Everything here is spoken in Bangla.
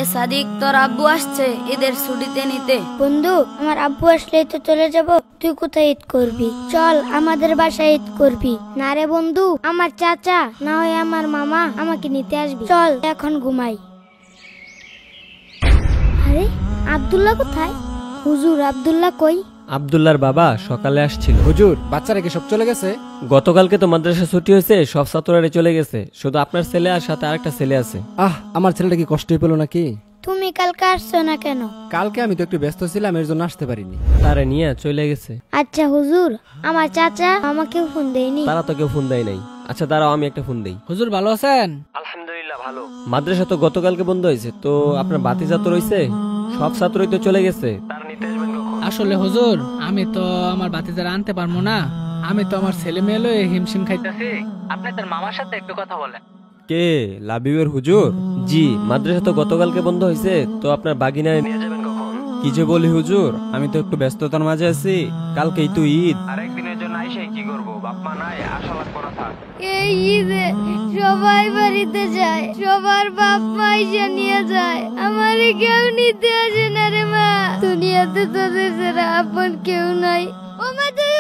এ সাদিক, তোর আব্বু আসছে ঈদের ছুটিতে নিতে। বন্ধু, আমার আব্বু আসলেই তো চলে যাব। তুই কোথায় ঈদ করবি? চল আমাদের বাসায় ঈদ করবি। না রে বন্ধু, আমার চাচা না হয় আমার মামা আমাকে নিতে আসবি। চল এখন ঘুমাই। আরে আব্দুল্লাহ কোথায়? হুজুর, আব্দুল্লাহ কই? আব্দুল্লাহর বাবা সকালে আসছিল। হুজুর, বাচ্চারা কি সব চলে গেছে? গতকালকে তো মাদ্রাসা ছুটি হয়েছে, সব ছাত্ররা চলে গেছে, শুধু আপনার ছেলে আর সাথে আরেকটা ছেলে আছে। আমার ছেলেটা কি কষ্টই পেলো নাকি? তুমি কালকে আসছো না কেন? কালকে আমি তো একটু ব্যস্ত ছিলাম, এর জন্য আসতে পারিনি। তারা নিয়ে চলে গেছে। আচ্ছা হুজুর, আমার চাচা আমাকে ফোন দেয়নি। তারা তো কেউ ফোন দেয় নাই। আচ্ছা দাঁড়াও, আমি একটা ফোন দেই। হুজুর ভালো আছেন? আলহামদুলিল্লাহ ভালো। মাদ্রাসা তো গতকালকে বন্ধ হয়েছে, তো আপনার বাতিজা তো রয়েছে, সব ছাত্রই তো চলে গেছে। আসলে হুজুর, আমি তো আমার বাতিজারা আনতে পারবো না। আমি তো আমার ছেলে মেয়ে লয়ে হিমশিম খাইতেছি। আপনি তার মামার সাথে একটু কথা বলেন। কে? লাবিবের হুজুর? জি, মাদ্রাসা তো গতকালকে বন্ধ হয়েছে, তো আপনার বাগিনায় নিয়ে যাবেন কখন? কি যে বলি হুজুর, আমি তো একটু ব্যস্ততার মাঝে আছি। কালকেই তো ঈদ। আরেকদিনের জন্য আইসে কি করবো? বাপ মা নাই, আশা লাগ করা থাক। এই ঈদে সবাই বাড়িতে যায়, সবার বাপ মা এসে নিয়ে যায়, আমারে কেউ নিতে আসে না রে মা। দুনিয়াতে তোদের ছাড়া আপন কেউ নাই। ও মা, তুই